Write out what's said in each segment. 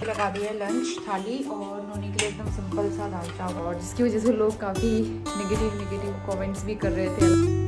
लगा दिया है लंच थाली और नोनी के लिए एकदम सिंपल सा दाल चावल, और जिसकी वजह से लोग काफ़ी नेगेटिव कमेंट्स भी कर रहे थे।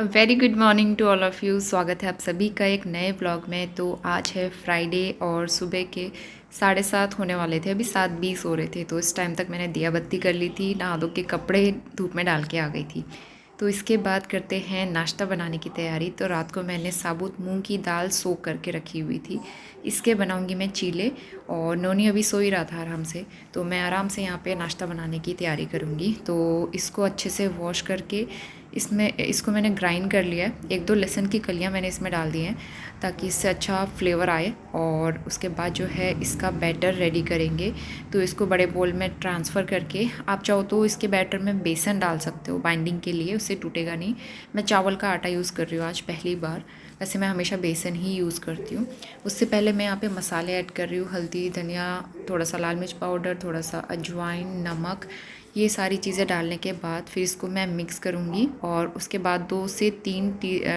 Very good morning to all of you. स्वागत है आप सभी का एक नए ब्लॉग में। तो आज है फ्राइडे और सुबह के 7:30 होने वाले थे, अभी 7:20 हो रहे थे। तो इस टाइम तक मैंने दिया बत्ती कर ली थी, नहा धो के कपड़े धूप में डाल के आ गई थी। तो इसके बाद करते हैं नाश्ता बनाने की तैयारी। तो रात को मैंने साबुत मूंग की दाल सोख करके रखी हुई थी, इसके बनाऊंगी मैं चीले। और नोनी अभी सो ही रहा था आराम से, तो मैं आराम से यहाँ पे नाश्ता बनाने की तैयारी करूँगी। तो इसको अच्छे से वॉश करके इसको मैंने ग्राइंड कर लिया है। 1-2 लहसुन की कलियाँ मैंने इसमें डाल दी हैं ताकि इससे अच्छा फ्लेवर आए। और उसके बाद जो है इसका बैटर रेडी करेंगे। तो इसको बड़े बोल में ट्रांसफ़र करके आप चाहो तो इसके बैटर में बेसन डाल सकते हो बाइंडिंग के लिए, उससे टूटेगा नहीं। मैं चावल का आटा यूज़ कर रही हूँ आज पहली बार, वैसे मैं हमेशा बेसन ही यूज़ करती हूँ। उससे पहले मैं यहाँ पे मसाले ऐड कर रही हूँ, हल्दी, धनिया, थोड़ा सा लाल मिर्च पाउडर, थोड़ा सा अजवाइन, नमक, ये सारी चीज़ें डालने के बाद फिर इसको मैं मिक्स करूँगी। और उसके बाद 2 से 3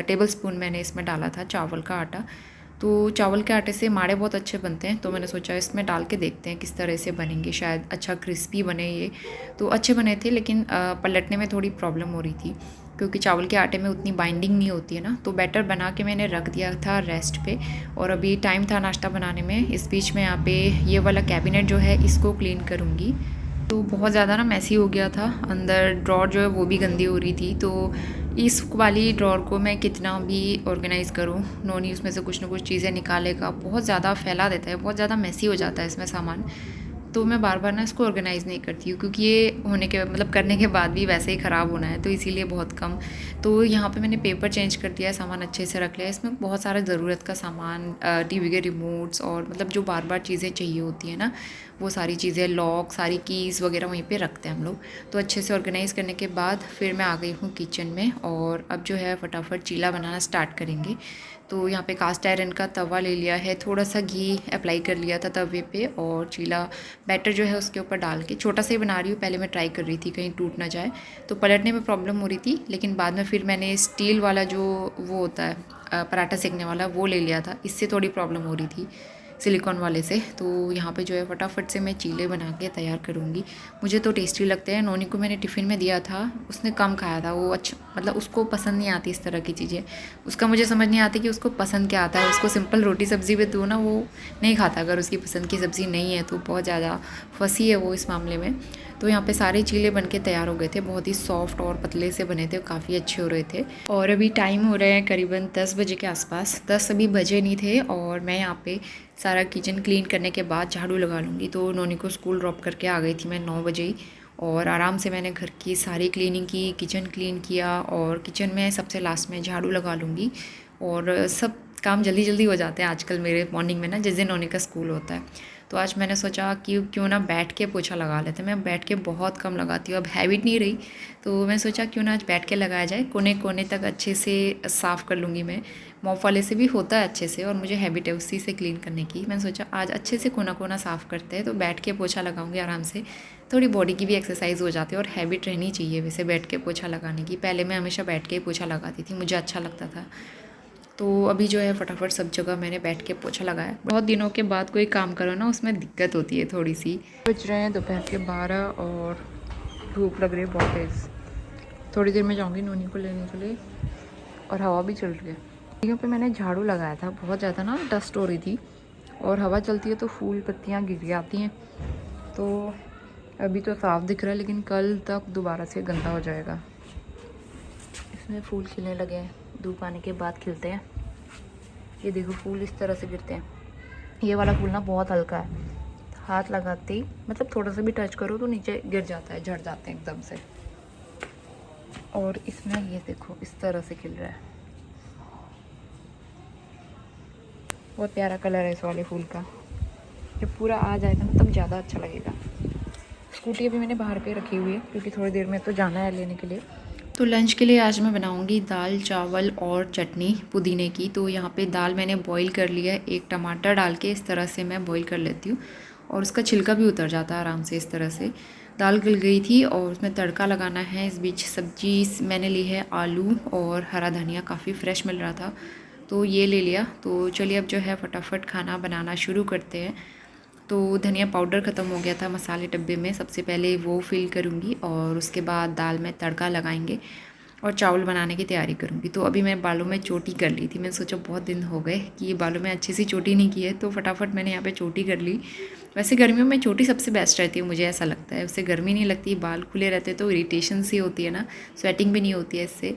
टेबल स्पून मैंने इसमें डाला था चावल का आटा। तो चावल के आटे से माड़े बहुत अच्छे बनते हैं, तो मैंने सोचा इसमें डाल के देखते हैं किस तरह से बनेंगे, शायद अच्छा क्रिस्पी बने ये। तो अच्छे बने थे, लेकिन पलटने में थोड़ी प्रॉब्लम हो रही थी क्योंकि चावल के आटे में उतनी बाइंडिंग नहीं होती है ना। तो बैटर बना के मैंने रख दिया था रेस्ट पे, और अभी टाइम था नाश्ता बनाने में। इस बीच में यहाँ पे ये वाला कैबिनेट जो है इसको क्लीन करूँगी। तो बहुत ज़्यादा ना मैसी हो गया था, अंदर ड्रॉर जो है वो भी गंदी हो रही थी। तो इस वाली ड्रॉर को मैं कितना भी ऑर्गेनाइज़ करूँ, नोनी उसमें से कुछ ना कुछ चीज़ें निकालेगा, बहुत ज़्यादा फैला देता है, बहुत ज़्यादा मैसी हो जाता है इसमें सामान। तो मैं बार बार ना इसको ऑर्गेनाइज़ नहीं करती हूँ, क्योंकि ये होने के करने के बाद भी वैसे ही ख़राब होना है, तो इसीलिए बहुत कम। तो यहाँ पे मैंने पेपर चेंज कर दिया है, सामान अच्छे से रख लिया है। इसमें बहुत सारा ज़रूरत का सामान, टीवी के रिमोट्स और जो बार बार चीज़ें चाहिए होती है ना, वो सारी चीज़ें, लॉक, सारी कीज़ वगैरह वहीं पे रखते हैं हम लोग। तो अच्छे से ऑर्गेनाइज़ करने के बाद फिर मैं आ गई हूँ किचन में, और अब जो है फटाफट चीला बनाना स्टार्ट करेंगे। तो यहाँ पे कास्ट आयरन का तवा ले लिया है, थोड़ा सा घी अप्लाई कर लिया था तवे पे, और चीला बैटर जो है उसके ऊपर डाल के छोटा सा ही बना रही हूँ। पहले मैं ट्राई कर रही थी कहीं टूट ना जाए, तो पलटने में प्रॉब्लम हो रही थी, लेकिन बाद में फिर मैंने स्टील वाला जो वो होता है पराठा सेकने वाला, वो ले लिया था। इससे थोड़ी प्रॉब्लम हो रही थी सिलिकॉन वाले से। तो यहाँ पे जो है फटाफट से मैं चीले बना के तैयार करूँगी। मुझे तो टेस्टी लगते हैं। नोनी को मैंने टिफ़िन में दिया था, उसने कम खाया था, वो अच्छा उसको पसंद नहीं आती इस तरह की चीज़ें। उसका मुझे समझ नहीं आती कि उसको पसंद क्या आता है। उसको सिंपल रोटी सब्ज़ी भी दो ना, वो नहीं खाता। अगर उसकी पसंद की सब्ज़ी नहीं है तो बहुत ज़्यादा फंसी है वो इस मामले में। तो यहाँ पे सारे चीले बन के तैयार हो गए थे, बहुत ही सॉफ्ट और पतले से बने थे, काफ़ी अच्छे हो रहे थे। और अभी टाइम हो रहे हैं करीबन 10 बजे के आसपास, 10 अभी बजे नहीं थे। और मैं यहाँ पे सारा किचन क्लीन करने के बाद झाड़ू लगा लूँगी। तो नोनी को स्कूल ड्रॉप करके आ गई थी मैं 9 बजे ही, और आराम से मैंने घर की सारी क्लीनिंग की, किचन क्लीन किया, और किचन में सबसे लास्ट में झाड़ू लगा लूँगी। और सब काम जल्दी जल्दी हो जाते हैं आजकल मेरे मॉर्निंग में ना, जिस दिन नोनी का स्कूल होता है। तो आज मैंने सोचा कि क्यों ना बैठ के पोछा लगा लेते हैं। मैं बैठ के बहुत कम लगाती हूँ, अब हैबिट नहीं रही, तो मैं सोचा क्यों ना आज बैठ के लगाया जाए। कोने कोने तक अच्छे से साफ़ कर लूँगी मैं। मॉप वाले से भी होता है अच्छे से, और मुझे हैबिट है उसी से क्लीन करने की। मैंने सोचा आज अच्छे से कोना कोना साफ़ करते हैं, तो बैठ के पोछा लगाऊंगी आराम से। थोड़ी बॉडी की भी एक्सरसाइज हो जाती है, और हैबिट रहनी चाहिए वैसे बैठ के पोछा लगाने की। पहले मैं हमेशा बैठ के ही पोछा लगाती थी, मुझे अच्छा लगता था। तो अभी जो है फटाफट सब जगह मैंने बैठ के पोछा लगाया। बहुत दिनों के बाद कोई काम करो ना, उसमें दिक्कत होती है थोड़ी सी। बज रहे हैं दोपहर के 12, और धूप लग रही है बहुत तेज़। थोड़ी देर में जाऊंगी नोनी को लेने के लिए, और हवा भी चल रही है। यहाँ पे मैंने झाड़ू लगाया था, बहुत ज़्यादा ना डस्ट हो रही थी, और हवा चलती है तो फूल पत्तियाँ गिर जाती हैं। तो अभी तो साफ़ दिख रहा है, लेकिन कल तक दोबारा से गंदा हो जाएगा। इसमें फूल खिलने लगे हैं, धूप आने के बाद खिलते हैं। ये देखो फूल इस तरह से गिरते हैं। ये वाला फूल ना बहुत हल्का है, हाथ लगाते ही थोड़ा सा भी टच करो तो नीचे गिर जाता है, झड़ जाते हैं एकदम से। और इसमें ये देखो इस तरह से खिल रहा है, बहुत प्यारा कलर है इस वाले फूल का। जब पूरा आ जाएगा ना तब ज़्यादा अच्छा लगेगा। स्कूटी अभी मैंने बाहर पे रखी हुई है, क्योंकि थोड़ी देर में तो जाना है लेने के लिए। तो लंच के लिए आज मैं बनाऊंगी दाल चावल और चटनी पुदीने की। तो यहाँ पे दाल मैंने बॉईल कर लिया है, एक टमाटर डाल के इस तरह से मैं बॉईल कर लेती हूँ और उसका छिलका भी उतर जाता है आराम से। इस तरह से दाल गल गई थी और उसमें तड़का लगाना है। इस बीच सब्जी मैंने ली है आलू और हरा धनिया, काफ़ी फ्रेश मिल रहा था तो ये ले लिया। तो चलिए अब जो है फटाफट खाना बनाना शुरू करते हैं। तो धनिया पाउडर ख़त्म हो गया था मसाले डब्बे में, सबसे पहले वो फिल करूँगी और उसके बाद दाल में तड़का लगाएंगे और चावल बनाने की तैयारी करूँगी। तो अभी मैं बालों में चोटी कर ली थी, मैंने सोचा बहुत दिन हो गए कि ये बालों में अच्छी सी चोटी नहीं की है, तो फटाफट मैंने यहाँ पे चोटी कर ली। वैसे गर्मियों में चोटी सबसे बेस्ट रहती है, मुझे ऐसा लगता है, उससे गर्मी नहीं लगती, बाल खुले रहते तो इरीटेशन सी होती है ना, स्वेटिंग भी नहीं होती है इससे।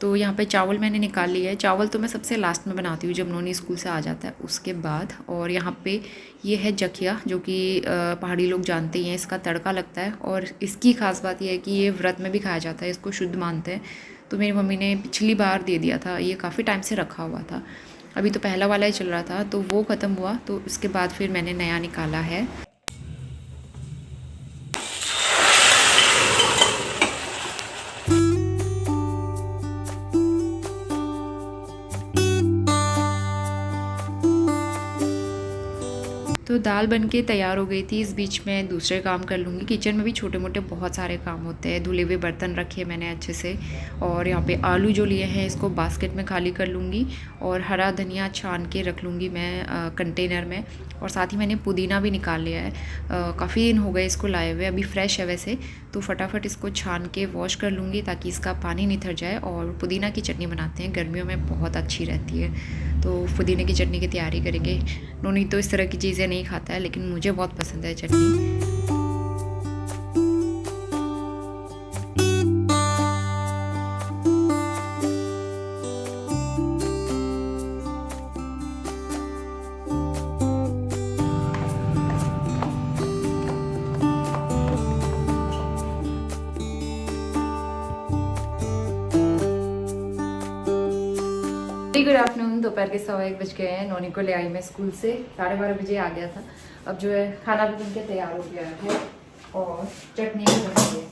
तो यहाँ पे चावल मैंने निकाल लिया है। चावल तो मैं सबसे लास्ट में बनाती हूँ जब नोनी स्कूल से आ जाता है उसके बाद। और यहाँ पे ये है जखिया, जो कि पहाड़ी लोग जानते ही हैं, इसका तड़का लगता है और इसकी ख़ास बात यह है कि ये व्रत में भी खाया जाता है, इसको शुद्ध मानते हैं। तो मेरी मम्मी ने पिछली बार दे दिया था, ये काफ़ी टाइम से रखा हुआ था, अभी तो पहला वाला ही चल रहा था, तो वो ख़त्म हुआ तो उसके बाद फिर मैंने नया निकाला है। तो दाल बनके तैयार हो गई थी। इस बीच में दूसरे काम कर लूँगी। किचन में भी छोटे मोटे बहुत सारे काम होते हैं। धुले हुए बर्तन रखे मैंने अच्छे से, और यहाँ पे आलू जो लिए हैं इसको बास्केट में खाली कर लूँगी और हरा धनिया छान के रख लूँगी मैं कंटेनर में। और साथ ही मैंने पुदीना भी निकाल लिया है, काफ़ी दिन हो गए इसको लाए हुए, अभी फ्रेश है वैसे। तो फटाफट इसको छान के वॉश कर लूँगी ताकि इसका पानी निथर जाए। और पुदीना की चटनी बनाते हैं, गर्मियों में बहुत अच्छी रहती है, तो पुदीने की चटनी की तैयारी करेंगे। नोनी तो इस तरह की चीज़ें नहीं खाता है, लेकिन मुझे बहुत पसंद है चटनी। Good afternoon. दोपहर के 1:15 बज गए हैं। नोनी को ले आई मैं स्कूल से, 12:30 बजे आ गया था। अब जो है खाना भी बन के तैयार हो गया है और चटनी भी बन गई है,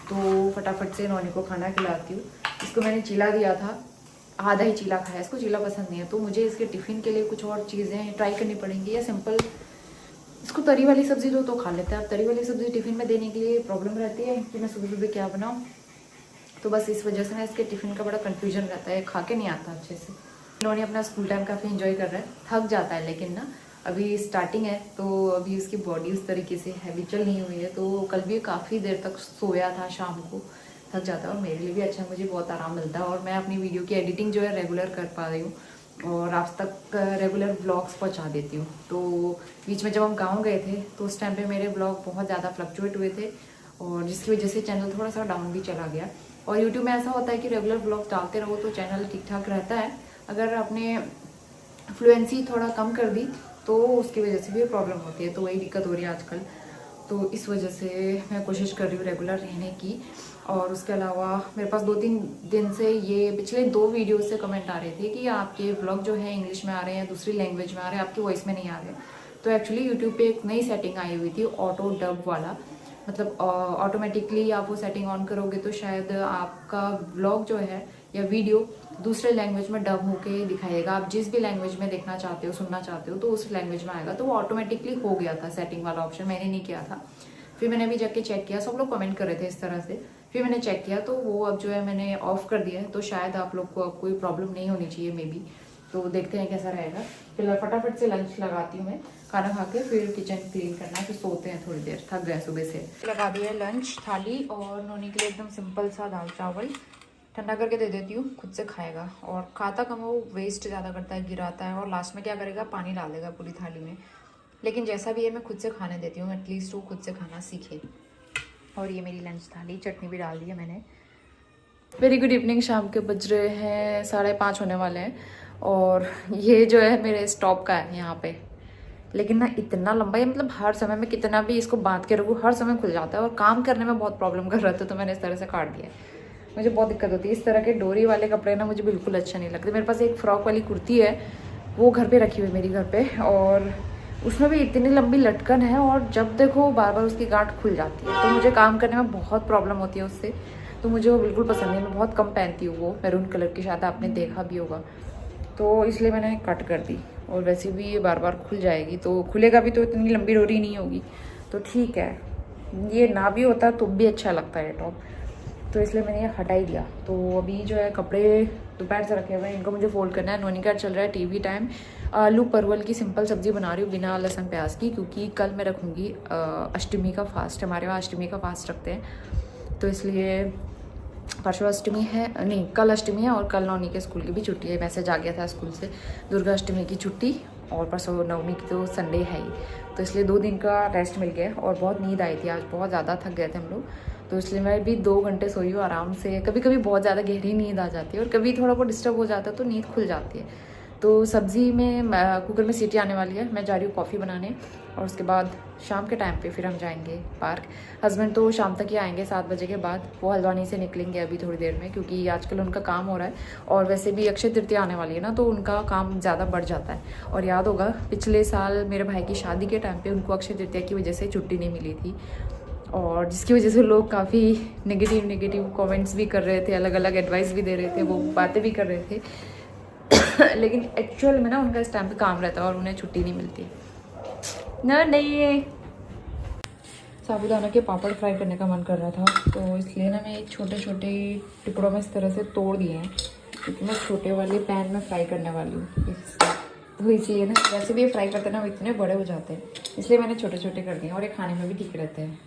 तो फटाफट से नोनी को खाना खिलाती हूँ। इसको मैंने चीला दिया था, आधा ही चीला खाया, इसको चीला पसंद नहीं है, तो मुझे इसके टिफ़िन के लिए कुछ और चीज़ें ट्राई करनी पड़ेंगी। या सिंपल इसको तरी वाली सब्ज़ी दो तो खा लेता है। अब तरी वाली सब्ज़ी टिफ़िन में देने के लिए प्रॉब्लम रहती है कि मैं सुबह सुबह क्या बनाऊँ, तो बस इस वजह से ना इसके टिफ़िन का बड़ा कन्फ्यूजन रहता है, खा के नहीं आता अच्छे से। इन्होंने अपना स्कूल टाइम काफ़ी एंजॉय कर रहा है, थक जाता है लेकिन ना अभी स्टार्टिंग है, तो अभी उसकी बॉडी उस तरीके से हैबिचुअल नहीं हुई है। तो कल भी काफ़ी देर तक सोया था, शाम को थक जाता है और मेरे लिए भी अच्छा, मुझे बहुत आराम मिलता है। और मैं अपनी वीडियो की एडिटिंग जो है रेगुलर कर पा रही हूँ और आप तक रेगुलर ब्लॉग्स पहुँचा देती हूँ। तो बीच में जब हम गाँव गए थे तो उस टाइम पर मेरे ब्लॉग बहुत ज़्यादा फ्लक्चुएट हुए थे और जिसकी वजह से चैनल थोड़ा सा डाउन भी चला गया। और यूट्यूब में ऐसा होता है कि रेगुलर ब्लॉग डालते रहो तो चैनल ठीक ठाक रहता है, अगर आपने फ्लुएंसी थोड़ा कम कर दी तो उसकी वजह से भी प्रॉब्लम होती है। तो वही दिक्कत हो रही है आजकल, तो इस वजह से मैं कोशिश कर रही हूँ रेगुलर रहने की। और उसके अलावा मेरे पास 2-3 दिन से ये पिछले 2 वीडियो से कमेंट आ रहे थे कि आपके ब्लॉग जो है इंग्लिश में आ रहे हैं, दूसरी लैंग्वेज में आ रहे हैं, आपकी वॉइस में नहीं आ रहे। तो एक्चुअली यूट्यूब पे एक नई सेटिंग आई हुई थी, ऑटो डब वाला, मतलब ऑटोमेटिकली आप वो सेटिंग ऑन करोगे तो शायद आपका ब्लॉग जो है या वीडियो दूसरे लैंग्वेज में डब होके दिखाएगा। आप जिस भी लैंग्वेज में देखना चाहते हो, सुनना चाहते हो, तो उस लैंग्वेज में आएगा। तो वो ऑटोमेटिकली हो गया था सेटिंग वाला ऑप्शन, मैंने नहीं किया था। फिर मैंने भी जाके चेक किया, सब लोग कमेंट कर रहे थे इस तरह से, फिर मैंने चेक किया तो वो अब जो है मैंने ऑफ कर दिया है। तो शायद आप लोग को अब कोई प्रॉब्लम नहीं होनी चाहिए मे बी, तो देखते हैं कैसा रहेगा। फिलहाल फटाफट से लंच लगाती हूँ मैं, खाना खा के फिर किचन क्लीन करना है, फिर सोते हैं थोड़ी देर, थक गए सुबह से। लगा दिया है लंच थाली और नोनी के लिए एकदम सिंपल सा दाल चावल ठंडा करके दे देती हूँ, खुद से खाएगा। और खाता कम, वो वेस्ट ज़्यादा करता है, गिराता है और लास्ट में क्या करेगा, पानी डाल देगा पूरी थाली में। लेकिन जैसा भी है मैं खुद से खाने देती हूँ, एटलीस्ट वो खुद से खाना सीखे। और ये मेरी लंच थाली, चटनी भी डाल दी है मैंने। Very good evening. शाम के बज रहे हैं 5:30 होने वाले हैं और ये जो है मेरे स्टॉप का है यहाँ पे, लेकिन ना इतना लंबा है, मतलब हर समय में कितना भी इसको बांध के रखूँ हर समय खुल जाता है और काम करने में बहुत प्रॉब्लम कर रहा था, तो मैंने इस तरह से काट दिया है। मुझे बहुत दिक्कत होती है इस तरह के डोरी वाले कपड़े ना, मुझे बिल्कुल अच्छा नहीं लगते। मेरे पास एक फ्रॉक वाली कुर्ती है, वो घर पे रखी हुई मेरी घर पे, और उसमें भी इतनी लंबी लटकन है और जब देखो बार बार उसकी गांठ खुल जाती है, तो मुझे काम करने में बहुत प्रॉब्लम होती है उससे। तो मुझे वो बिल्कुल पसंद नहीं, मैं बहुत कम पहनती हूँ वो मैरून कलर की, शायद आपने देखा भी होगा, तो इसलिए मैंने कट कर दी। और वैसे भी ये बार बार खुल जाएगी, तो खुलेगा भी तो इतनी लंबी डोरी नहीं होगी, तो ठीक है, ये ना भी होता तो भी अच्छा लगता है टॉप, तो इसलिए मैंने ये हटा ही दिया। तो अभी जो है कपड़े दोपहर से रखे हुए हैं, इनको मुझे फोल्ड करना है। नोनी का चल रहा है टीवी टाइम। आलू परवल की सिंपल सब्जी बना रही हूँ बिना लहसुन प्याज की, क्योंकि कल मैं रखूँगी अष्टमी का फास्ट, हमारे वहाँ अष्टमी का फास्ट रखते हैं, तो इसलिए परसों अष्टमी है, नहीं कल अष्टमी है, और कल नौनी के स्कूल की भी छुट्टी है। मैसेज आ गया था स्कूल से, दुर्गा अष्टमी की छुट्टी और परसों नवमी की, तो संडे है ही, तो इसलिए 2 दिन का रेस्ट मिल गया। और बहुत नींद आई थी आज, बहुत ज़्यादा थक गए थे हम लोग, तो इसलिए मैं भी 2 घंटे सोई हूँ आराम से। कभी कभी बहुत ज़्यादा गहरी नींद आ जाती है और कभी थोड़ा बहुत डिस्टर्ब हो जाता है तो नींद खुल जाती है। तो सब्ज़ी में कुकर में सीटी आने वाली है, मैं जा रही हूँ कॉफ़ी बनाने, और उसके बाद शाम के टाइम पे फिर हम जाएंगे पार्क। हस्बैंड तो शाम तक ही आएंगे 7 बजे के बाद, वो हल्द्वानी से निकलेंगे अभी थोड़ी देर में, क्योंकि आजकल उनका काम हो रहा है, और वैसे भी अक्षय तृतीया आने वाली है ना, तो उनका काम ज़्यादा बढ़ जाता है। और याद होगा पिछले साल मेरे भाई की शादी के टाइम पर उनको अक्षय तृतीया की वजह से छुट्टी नहीं मिली थी, और जिसकी वजह से लोग काफ़ी नेगेटिव कमेंट्स भी कर रहे थे, अलग अलग एडवाइस भी दे रहे थे, वो बातें भी कर रहे थे लेकिन एक्चुअल में ना उनका इस टाइम पे काम रहता है और उन्हें छुट्टी नहीं मिलती ना। नहीं, साबूदाना के पापड़ फ्राई करने का मन कर रहा था, तो इसलिए ना मैं छोटे छोटे टुकड़ों में इस तरह से तोड़ दिए हैं, क्योंकि मैं छोटे वाले पैन में फ्राई करने वाली हूँ, तो इसलिए ना वैसे भी ये फ्राई करते ना वो इतने बड़े हो जाते हैं, इसलिए मैंने छोटे छोटे कर दिए, और ये खाने में भी ठीक रहते हैं।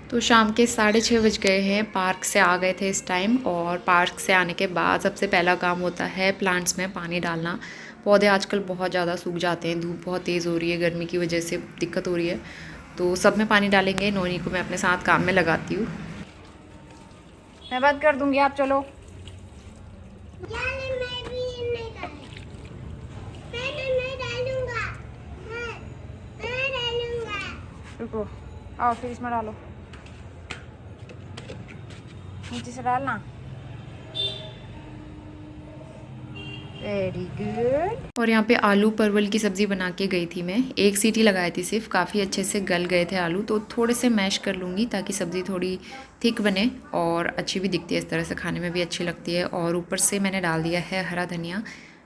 तो शाम के 6:30 बज गए हैं, पार्क से आ गए थे इस टाइम, और पार्क से आने के बाद सबसे पहला काम होता है प्लांट्स में पानी डालना। पौधे आजकल बहुत ज़्यादा सूख जाते हैं, धूप बहुत तेज़ हो रही है, गर्मी की वजह से दिक्कत हो रही है, तो सब में पानी डालेंगे। नोनी को मैं अपने साथ काम में लगाती हूँ। मैं बात कर दूँगी, आप चलो। रुको, आओ फिर इसमें डालो, नीचे से डालना। Very good. और यहाँ पे आलू परवल की सब्ज़ी बना के गई थी मैं, 1 सीटी लगाई थी सिर्फ, काफ़ी अच्छे से गल गए थे आलू, तो थोड़े से मैश कर लूँगी ताकि सब्ज़ी थोड़ी थिक बने और अच्छी भी दिखती है, इस तरह से खाने में भी अच्छी लगती है। और ऊपर से मैंने डाल दिया है हरा धनिया,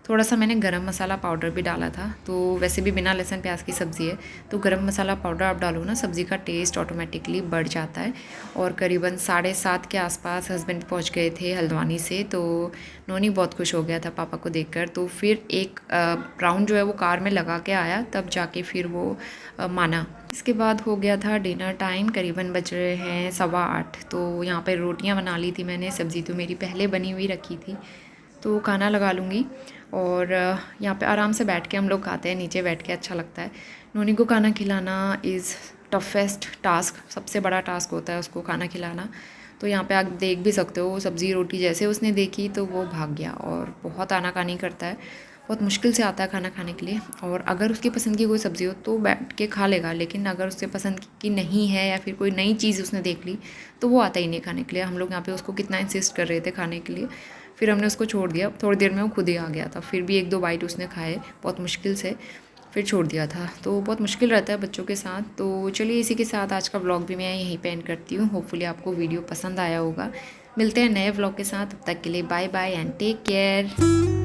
थोड़ा सा मैंने गरम मसाला पाउडर भी डाला था, तो वैसे भी बिना लहसुन प्याज की सब्ज़ी है, तो गरम मसाला पाउडर आप डालो ना, सब्ज़ी का टेस्ट ऑटोमेटिकली बढ़ जाता है। और करीबन 7:30 के आसपास हस्बैंड पहुंच गए थे हल्द्वानी से, तो नोनी बहुत खुश हो गया था पापा को देखकर, तो फिर एक राउंड जो है वो कार में लगा के आया, तब जाके फिर वो माना। इसके बाद हो गया था डिनर टाइम, करीबन बज रहे हैं 8:15, तो यहाँ पर रोटियाँ बना ली थी मैंने, सब्ज़ी तो मेरी पहले बनी हुई रखी थी, तो खाना लगा लूँगी। और यहाँ पे आराम से बैठ के हम लोग खाते हैं, नीचे बैठ के अच्छा लगता है। नोनी को खाना खिलाना इज़ टफेस्ट टास्क, सबसे बड़ा टास्क होता है उसको खाना खिलाना। तो यहाँ पे आप देख भी सकते हो, सब्ज़ी रोटी जैसे उसने देखी तो वो भाग गया, और बहुत आनाकानी करता है, बहुत मुश्किल से आता है खाना खाने के लिए। और अगर उसकी पसंद की कोई सब्ज़ी हो तो बैठ के खा लेगा, लेकिन अगर उससे पसंद की नहीं है या फिर कोई नई चीज़ उसने देख ली तो वो आता ही नहीं खाने के लिए। हम लोग यहाँ पे उसको कितना इंसिस्ट कर रहे थे खाने के लिए, फिर हमने उसको छोड़ दिया, थोड़ी देर में वो खुद ही आ गया था, फिर भी 1-2 बाइट उसने खाए बहुत मुश्किल से, फिर छोड़ दिया था। तो बहुत मुश्किल रहता है बच्चों के साथ। तो चलिए इसी के साथ आज का व्लॉग भी मैं यहीं पे एंड करती हूँ। होपफुली आपको वीडियो पसंद आया होगा। मिलते हैं नए व्लॉग के साथ, तब तक के लिए bye bye and take care.